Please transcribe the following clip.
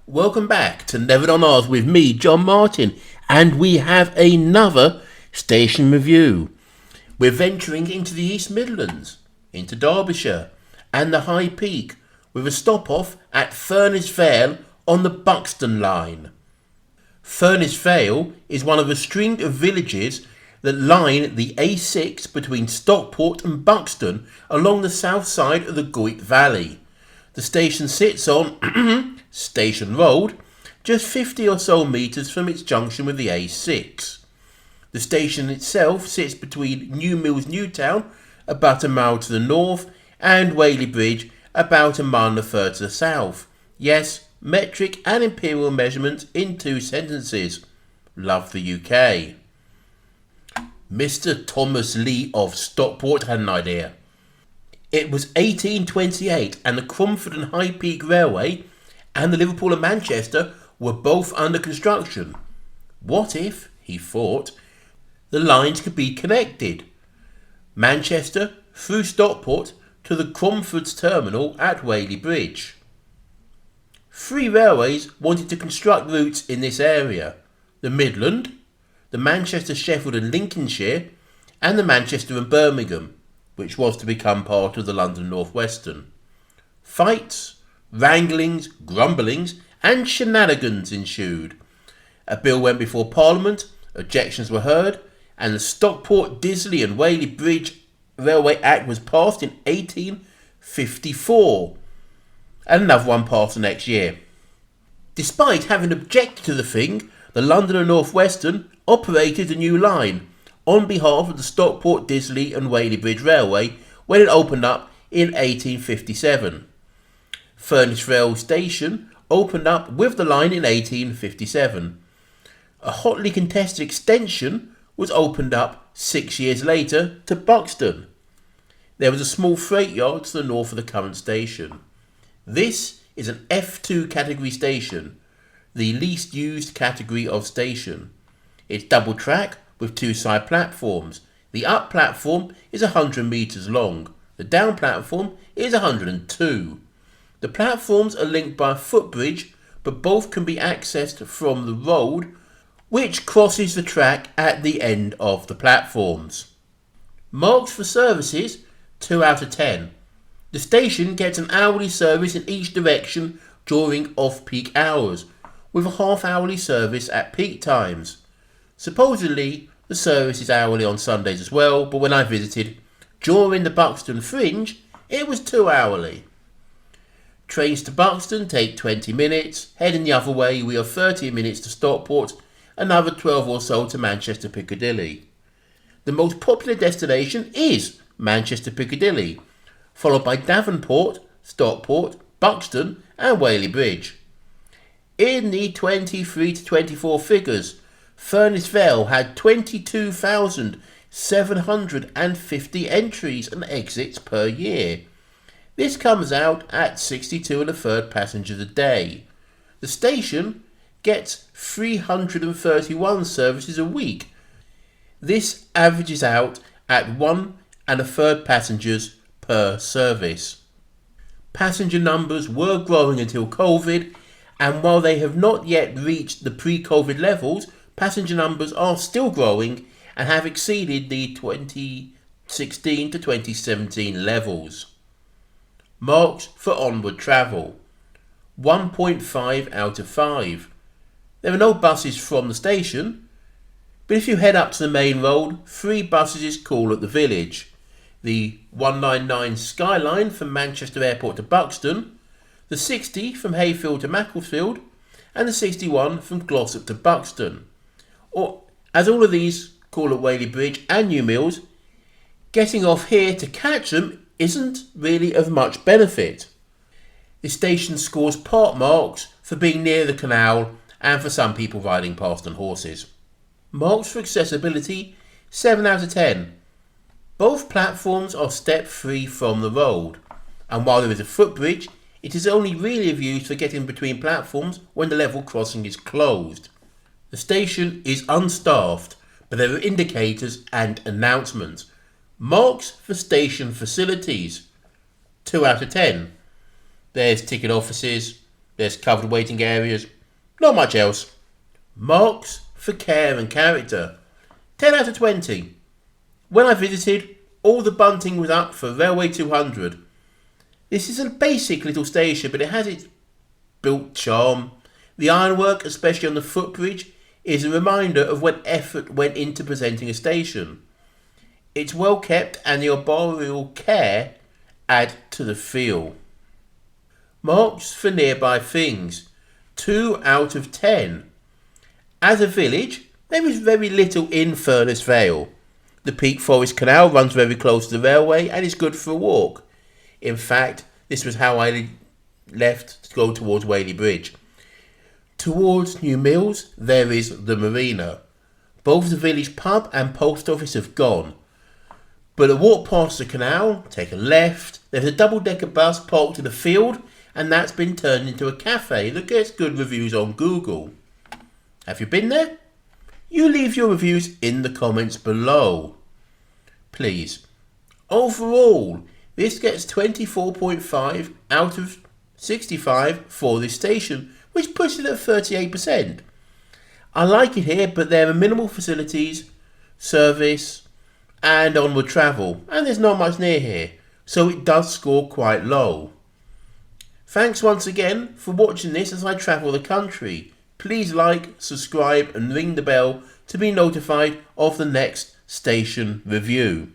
Welcome back to Never Done Ours with me, John Martin, and we have another station review. We're venturing into the East Midlands, into Derbyshire, and the High Peak, with a stop-off at Furness Vale on the Buxton line. Furness Vale is one of a string of villages that line the A6 between Stockport and Buxton along the south side of the Goyt Valley. The station sits on Station Road, just 50 or so metres from its junction with the A6. The station itself sits between New Mills Newtown, about a mile to the north, and Whaley Bridge, about a mile and a third to the south. Yes, metric and imperial measurements in 2 sentences. Love the UK. Mr. Thomas Lee of Stockport had an idea. It was 1828 and the Cromford and High Peak Railway and the Liverpool and Manchester were both under construction. What if, he thought, the lines could be connected? Manchester through Stockport to the Cromford's terminal at Whaley Bridge. 3 railways wanted to construct routes in this area: the Midland, the Manchester, Sheffield and Lincolnshire, and the Manchester and Birmingham, which was to become part of the London North Western. Fights, wranglings, grumblings and shenanigans ensued. A bill went before Parliament, objections were heard, and the Stockport, Disley and Whaley Bridge Railway Act was passed in 1854, and another one passed the next year. Despite having objected to the thing, the London and North Western operated a new line on behalf of the Stockport, Disley and Whaley Bridge Railway when it opened up in 1857. Furness Vale Station opened up with the line in 1857. A hotly contested extension was opened up 6 years later to Buxton. There was a small freight yard to the north of the current station. This is an F2 category station, the least used category of station. It's double track with 2 side platforms. The up platform is 100 metres long. The down platform is 102. The platforms are linked by a footbridge, but both can be accessed from the road, which crosses the track at the end of the platforms. Marks for services: 2 out of 10. The station gets an hourly service in each direction during off-peak hours, with a half-hourly service at peak times. Supposedly, the service is hourly on Sundays as well, but when I visited during the Buxton Fringe, it was 2 hourly. Trains to Buxton take 20 minutes. Heading the other way, we have 30 minutes to Stockport, another 12 or so to Manchester Piccadilly. The most popular destination is Manchester Piccadilly, followed by Davenport, Stockport, Buxton and Whaley Bridge. In the 23 to 24 figures, Furness Vale had 22,750 entries and exits per year. This comes out at 62 1/3 passengers a day. The station gets 331 services a week. This averages out at 1 1/3 passengers per service. Passenger numbers were growing until COVID, and while they have not yet reached the pre-COVID levels, passenger numbers are still growing and have exceeded the 2016 to 2017 levels. Marks for onward travel: 1.5 out of 5. There are no buses from the station, but if you head up to the main road, 3 buses call at the village. The 199 Skyline from Manchester Airport to Buxton, the 60 from Hayfield to Macclesfield, and the 61 from Glossop to Buxton. As all of these call at Whaley Bridge and New Mills, getting off here to catch them isn't really of much benefit. The station scores park marks for being near the canal and for some people riding past on horses. Marks for accessibility: 7 out of 10. Both platforms are step free from the road, and while there is a footbridge, it is only really of use for getting between platforms when the level crossing is closed. The station is unstaffed, but there are indicators and announcements. Marks for station facilities: 2 out of 10. There's ticket offices, There's covered waiting areas. Not much else. Marks for care and character. 10 out of 20. When I visited, all the bunting was up for Railway 200. This is a basic little station, but it has its built charm. The ironwork, especially on the footbridge, is a reminder of when effort went into presenting a station. It's well kept and the arboreal care add to the feel. Marks for nearby things. 2 out of 10. As a village, there is very little in Furness Vale. The Peak Forest Canal runs very close to the railway and is good for a walk. In fact, this was how I left to go towards Whaley Bridge. Towards New Mills, there is the marina. Both the village pub and post office have gone. But a walk past the canal, take a left, there's a double-decker bus parked in the field, and that's been turned into a cafe that gets good reviews on Google. Have you been there? You leave your reviews in the comments below. Please. Overall, this gets 24.5 out of 65 for this station, which puts it at 38%. I like it here, but there are minimal facilities, service, and onward travel, and there's not much near here, so it does score quite low. Thanks once again for watching this as I travel the country. Please like, subscribe and ring the bell to be notified of the next station review.